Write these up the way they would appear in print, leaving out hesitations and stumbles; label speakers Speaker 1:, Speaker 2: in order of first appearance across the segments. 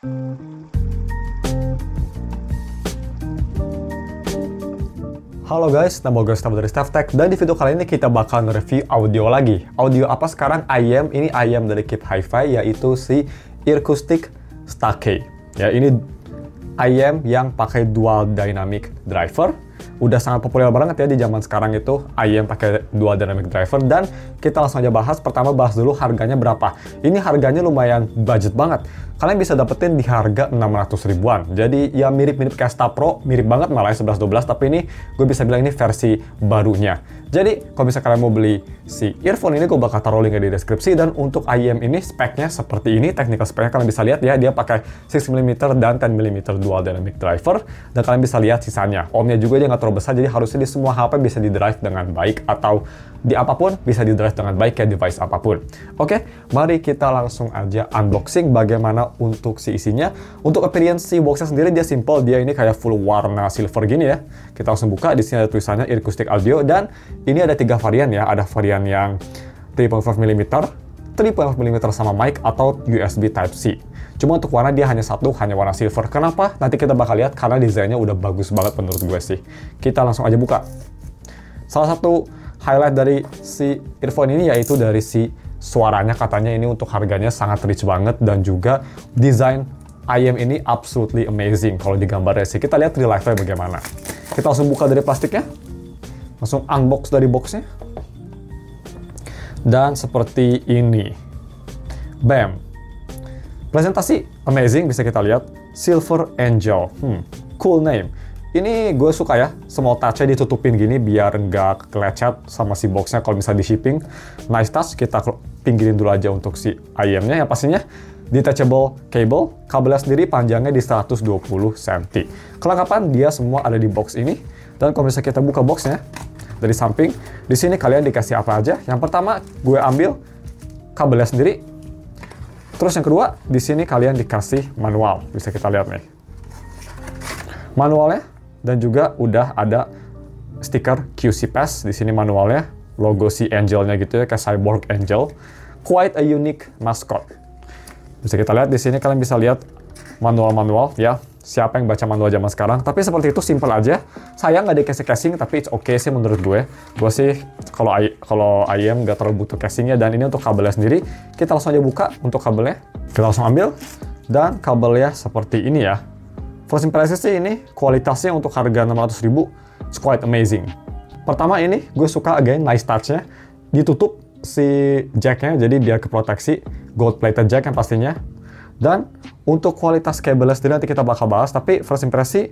Speaker 1: Halo guys, nama gue Gustavo dari StaffTech, dan di video kali ini kita bakal nge-review audio lagi. Audio apa sekarang? IEM, ini IEM dari Kip Hi-Fi, yaitu si Earcoustic Starkey. Ya, ini IEM yang pakai dual dynamic driver. Udah sangat populer banget ya di zaman sekarang itu IEM pakai dual dynamic driver, dan kita langsung aja bahas. Pertama bahas dulu harganya berapa. Ini harganya lumayan budget banget. Kalian bisa dapetin di harga 600 ribuan. Jadi ya mirip-mirip kayak Sta Pro, mirip banget malah 11-12, tapi ini gue bisa bilang ini versi barunya. Jadi kalau bisa kalian mau beli si earphone ini, gue bakal taruh linknya di deskripsi. Dan untuk IEM ini speknya seperti ini, technical speknya kalian bisa lihat ya, dia pakai 6mm dan 10mm dual dynamic driver, dan kalian bisa lihat sisanya. Ohmnya juga dia nggak terlalu besar, jadi harusnya di semua HP bisa di drive dengan baik, atau di apapun bisa di drive dengan baik kayak device apapun. Oke, mari kita langsung aja unboxing bagaimana untuk si isinya. Untuk appearance si boxnya sendiri dia simple, dia ini kayak full warna silver gini ya. Kita langsung buka, di sini ada tulisannya Earcoustic Audio, dan ini ada 3 varian ya. Ada varian yang 3.5mm, 3.5mm sama mic, atau USB Type-C. Cuma untuk warna dia hanya satu, hanya warna silver. Kenapa? Nanti kita bakal lihat, karena desainnya udah bagus banget menurut gue sih. Kita langsung aja buka. Salah satu highlight dari si earphone ini yaitu dari si suaranya. Katanya ini untuk harganya sangat rich banget, dan juga desain IEM ini absolutely amazing kalau di gambarnya sih. Kita lihat real life-nya bagaimana. Kita langsung buka dari plastiknya, langsung unbox dari boxnya, dan seperti ini. Bam! Presentasi amazing, bisa kita lihat. Silver Angel, cool name. Ini gue suka ya, small touch-nya ditutupin gini biar nggak kelecet sama si boxnya kalau misalnya di shipping. Nice touch. Kita pinggirin dulu aja untuk si IEM-nya. Yang pastinya detachable cable, kabelnya sendiri panjangnya di 120 cm. Kelengkapan dia semua ada di box ini. Dan kalau misalnya kita buka boxnya dari samping, di sini kalian dikasih apa aja. Yang pertama gue ambil kabelnya sendiri. Terus yang kedua, di sini kalian dikasih manual. Bisa kita lihat nih manualnya, dan juga udah ada stiker QC Pass di sini manualnya, logo si Angel-nya gitu ya, kayak cyborg Angel. Quite a unique mascot. Bisa kita lihat di sini, kalian bisa lihat manual-manual ya. Siapa yang baca manual zaman sekarang? Tapi seperti itu, simple aja. Sayang nggak ada casing, tapi it's okay sih menurut gue. Gue sih kalau IEM nggak terlalu butuh casingnya. Dan ini untuk kabelnya sendiri, kita langsung aja buka untuk kabelnya. Kita langsung ambil, dan kabelnya seperti ini ya. First impression sih ini kualitasnya untuk harga 600 ribu, it's quite amazing. Pertama ini gue suka again nice touch-nya. Ditutup si jack-nya, jadi biar keproteksi. Gold plated jack yang pastinya. Dan untuk kualitas kabelnya sendiri nanti kita bakal bahas, tapi first impresi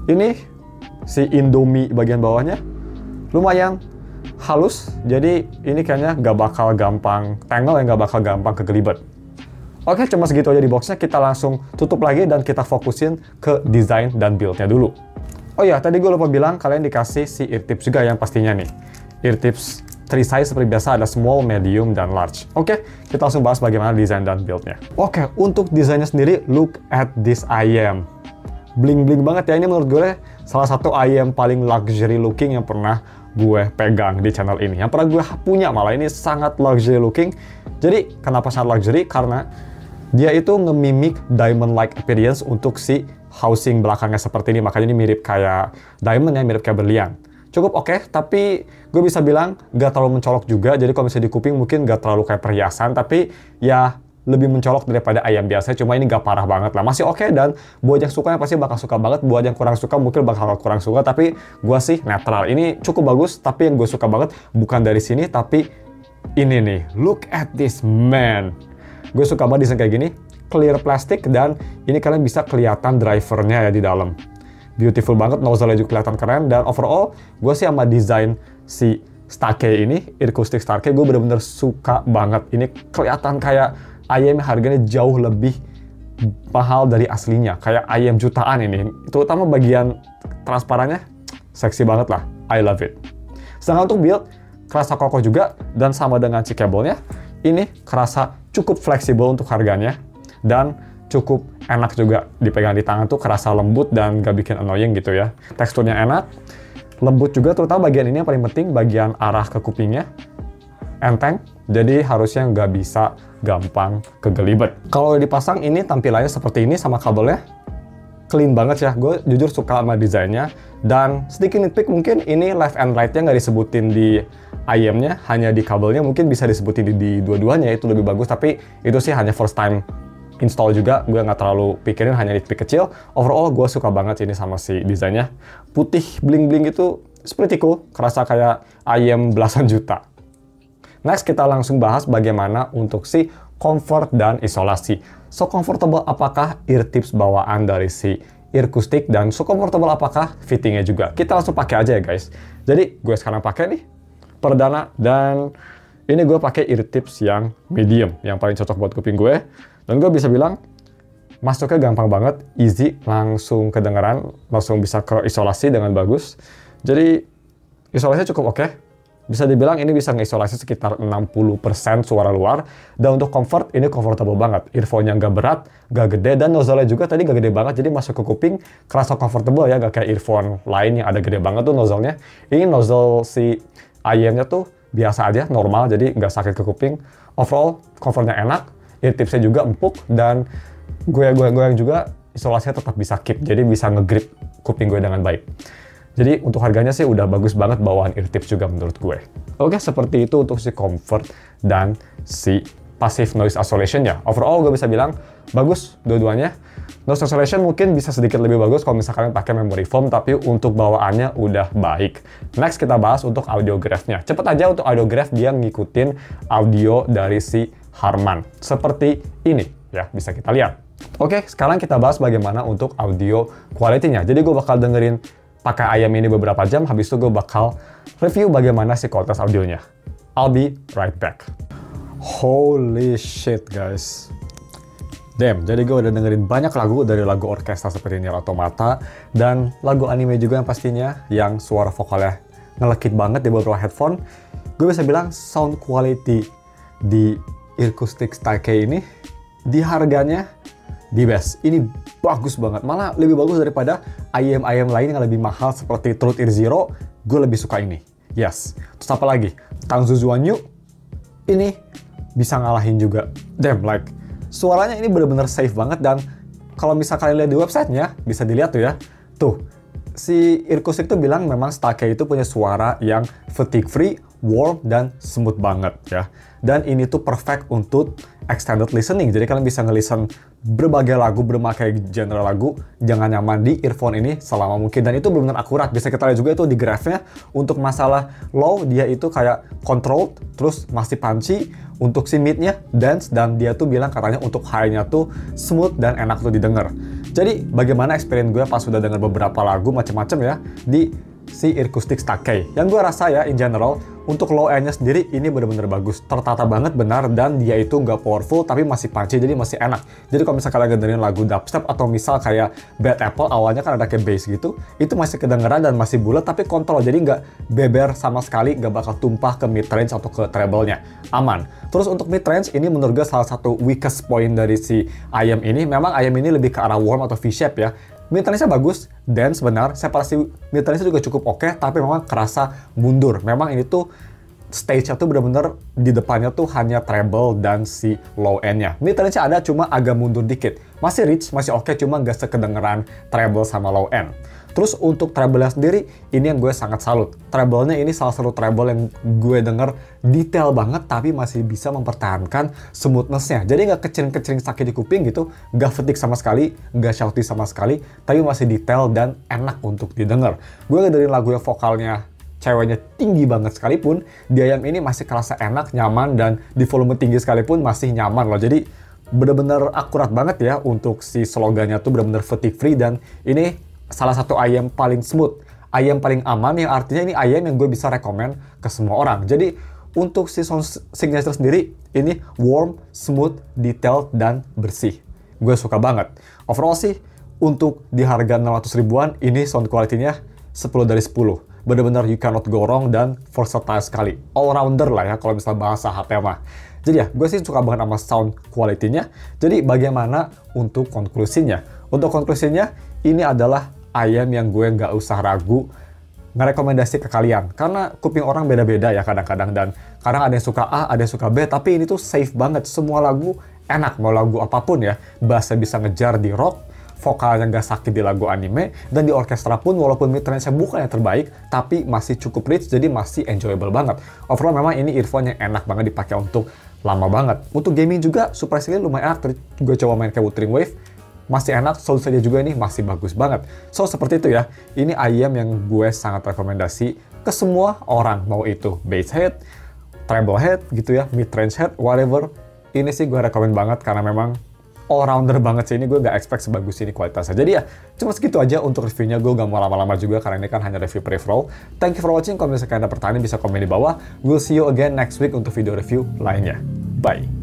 Speaker 1: ini si Indomie bagian bawahnya lumayan halus, jadi ini kayaknya nggak bakal gampang tangle, nggak bakal gampang kegelibet. Oke, cuma segitu aja di boxnya. Kita langsung tutup lagi dan kita fokusin ke desain dan build-nya dulu. Oh ya, tadi gue lupa bilang kalian dikasih si ear tips juga yang pastinya nih. Ear tips 3 size seperti biasa, ada small, medium, dan large. Oke, kita langsung bahas bagaimana desain dan build-nya. Oke, untuk desainnya sendiri, look at this IEM. Bling-bling banget ya, ini menurut gue salah satu IEM paling luxury looking yang pernah gue pegang di channel ini. Yang pernah gue punya malah, ini sangat luxury looking. Jadi, kenapa sangat luxury? Karena dia itu nge-mimic diamond-like appearance untuk si housing belakangnya seperti ini. Makanya ini mirip kayak diamond ya, mirip kayak berlian. Cukup oke, tapi gue bisa bilang nggak terlalu mencolok juga. Jadi kalau misalnya di kuping mungkin nggak terlalu kayak perhiasan, tapi ya lebih mencolok daripada IEM biasa. Cuma ini nggak parah banget lah, masih oke. Dan buat yang suka pasti bakal suka banget. Buat yang kurang suka mungkin bakal kurang suka, tapi gue sih netral. Ini cukup bagus, tapi yang gue suka banget bukan dari sini, tapi ini nih. Look at this man. Gue suka banget desain kayak gini, clear plastik, dan ini kalian bisa kelihatan drivernya ya di dalam. Beautiful banget, nozzle-nya juga kelihatan keren, dan overall gue sih sama desain si Starkey ini, Earcoustic Starkey, gue bener-bener suka banget. Ini kelihatan kayak IEM harganya jauh lebih mahal dari aslinya, kayak IEM jutaan ini. Terutama bagian transparannya, seksi banget lah, I love it. Sedangkan untuk build, kerasa kokoh juga, dan sama dengan si kabelnya, ini kerasa cukup fleksibel untuk harganya, dan cukup enak juga dipegang di tangan tuh, kerasa lembut dan gak bikin annoying gitu ya. Teksturnya enak, lembut juga, terutama bagian ini yang paling penting, bagian arah ke kupingnya. Enteng, jadi harusnya nggak bisa gampang kegelibet. Kalau dipasang ini tampilannya seperti ini sama kabelnya, clean banget ya. Gue jujur suka sama desainnya. Dan sedikit nitpick mungkin ini left and right-nya nggak disebutin di IM-nya, hanya di kabelnya mungkin bisa disebutin di dua-duanya, itu lebih bagus. Tapi itu sih hanya first time install juga, gue nggak terlalu pikirin, hanya nitpick kecil. Overall gue suka banget ini sama si desainnya. Putih bling-bling itu pretty cool, kerasa kayak IM belasan juta. Next kita langsung bahas bagaimana untuk si comfort dan isolasi. So comfortable apakah ear tips bawaan dari si Earcoustic, dan so comfortable apakah fittingnya juga. Kita langsung pakai aja ya guys. Jadi gue sekarang pakai nih perdana, dan ini gue pakai ear tips yang medium, yang paling cocok buat kuping gue. Dan gue bisa bilang masuknya gampang banget, easy, langsung kedengeran, langsung bisa ke isolasi dengan bagus. Jadi isolasinya cukup oke. Bisa dibilang ini bisa ngeisolasi sekitar 60% suara luar. Dan untuk comfort, ini comfortable banget. Earphone-nya nggak berat, nggak gede, dan nozzle-nya juga tadi nggak gede banget. Jadi masuk ke kuping, kerasa comfortable ya, nggak kayak earphone lain yang ada gede banget tuh nozzle-nya. Ini nozzle si IM-nya tuh biasa aja, normal, jadi nggak sakit ke kuping. Overall, comfort-nya enak, ear tips-nya juga empuk, dan goyang-goyang juga, isolasinya tetap bisa keep, jadi bisa nge-grip kuping gue dengan baik. Jadi untuk harganya sih udah bagus banget bawaan ear tips juga menurut gue. Oke, seperti itu untuk si comfort dan si passive noise isolation-nya. Overall gue bisa bilang bagus dua-duanya. Noise isolation mungkin bisa sedikit lebih bagus kalau misalkan pakai memory foam, tapi untuk bawaannya udah baik. Next kita bahas untuk audio graph-nya. Cepet aja untuk audio graph, dia ngikutin audio dari si Harman. Seperti ini ya, bisa kita lihat. Oke, sekarang kita bahas bagaimana untuk audio quality-nya. Jadi gue bakal dengerin pakai IM ini beberapa jam, habis itu gue bakal review bagaimana si kualitas audionya. I'll be right back. Holy shit guys. Damn, jadi gue udah dengerin banyak lagu, dari lagu orkestra seperti Nier Automata, dan lagu anime juga yang pastinya, yang suara vokalnya ngelekit banget di beberapa headphone. Gue bisa bilang sound quality di Earcoustic Stake ini, di harganya, di best. Ini bagus banget, malah lebih bagus daripada IM-IM lain yang lebih mahal seperti Truth Ear Zero. Gue lebih suka ini. Yes. Terus apa lagi? Tangzu Zuanyu ini bisa ngalahin juga. Damn, like suaranya ini bener-bener safe banget, dan kalau misalkan kalian lihat di websitenya bisa dilihat tuh ya. Tuh, si Earcoustic tuh bilang memang Stake itu punya suara yang fatigue free, warm, dan smooth banget ya. Dan ini tuh perfect untuk extended listening. Jadi kalian bisa nge-listen berbagai lagu, berbagai genre lagu, jangan nyaman di earphone ini selama mungkin. Dan itu benar-benar akurat. Bisa kita lihat juga itu di graph-nya. Untuk masalah low, dia itu kayak controlled, terus masih punchy. Untuk si mid-nya dance, dan dia tuh bilang katanya untuk high-nya tuh smooth dan enak tuh didengar. Jadi bagaimana experience gue pas sudah dengar beberapa lagu macam-macam ya di si Earcoustic Stake. Yang gue rasa ya in general, untuk low end-nya sendiri ini bener-bener bagus, tertata banget benar, dan dia itu nggak powerful tapi masih punchy, jadi masih enak. Jadi kalau misalnya kalian dengerin lagu dubstep atau misal kayak Bad Apple, awalnya kan ada kayak bass gitu, itu masih kedengeran dan masih bulat tapi kontrol, jadi nggak beber sama sekali, nggak bakal tumpah ke mid range atau ke treble-nya, aman. Terus untuk mid range ini menurut gue salah satu weakest point dari si IM ini. Memang IM ini lebih ke arah warm atau V-shape ya. Mid range-nya bagus, dance benar, separasi mid range-nya juga cukup oke, tapi memang kerasa mundur. Memang ini tuh stage-nya tuh bener-bener di depannya tuh hanya treble dan si low end-nya. Mid range-nya ada, cuma agak mundur dikit. Masih rich, masih oke, cuma nggak sekedengeran treble sama low end. Terus untuk treble-nya sendiri, ini yang gue sangat salut. Treble-nya ini salah satu treble yang gue denger detail banget, tapi masih bisa mempertahankan smoothness-nya. Jadi nggak kecering-kecering sakit di kuping gitu, nggak fatigue sama sekali, nggak shouty sama sekali, tapi masih detail dan enak untuk didengar. Gue ngedengerin lagu yang vokalnya ceweknya tinggi banget sekalipun, di IM ini masih kerasa enak, nyaman, dan di volume tinggi sekalipun masih nyaman loh. Jadi bener-bener akurat banget ya untuk si slogannya tuh bener-bener fatigue free, dan ini salah satu IM paling smooth, IM paling aman, yang artinya ini IM yang gue bisa rekomen ke semua orang. Jadi untuk si sound signature sendiri, ini warm, smooth, detailed, dan bersih. Gue suka banget. Overall sih, untuk di harga 600 ribuan, ini sound quality-nya 10 dari 10. Bener-bener you cannot go wrong, dan versatile sekali. All-rounder lah ya, kalau misalnya bahasa HP mah. Jadi ya, gue sih suka banget sama sound quality-nya. Jadi bagaimana untuk konklusinya? Untuk konklusinya, ini adalah IM yang gue nggak usah ragu, ngerekomendasi ke kalian. Karena kuping orang beda-beda ya kadang-kadang, dan kadang ada yang suka A, ada yang suka B, tapi ini tuh safe banget. Semua lagu enak, mau lagu apapun ya. Bassnya bisa ngejar di rock, vokalnya nggak sakit di lagu anime, dan di orkestra pun walaupun mid-range-nya bukan yang terbaik, tapi masih cukup rich, jadi masih enjoyable banget. Overall memang ini earphone yang enak banget dipakai untuk lama banget. Untuk gaming juga surprisingly lumayan enak. Gue coba main kayak Wuthering Wave, masih enak, sound saja juga ini masih bagus banget. So, seperti itu ya. Ini IEM yang gue sangat rekomendasi ke semua orang. Mau itu bass head, treble head gitu ya, mid-range head, whatever. Ini sih gue rekomend banget karena memang all-rounder banget sih. Ini gue gak expect sebagus ini kualitasnya. Jadi ya, cuma segitu aja untuk reviewnya. Gue gak mau lama-lama juga karena ini kan hanya review peripheral. Thank you for watching. Kalau misalkan ada pertanyaan bisa komen di bawah. We'll see you again next week untuk video review lainnya. Bye!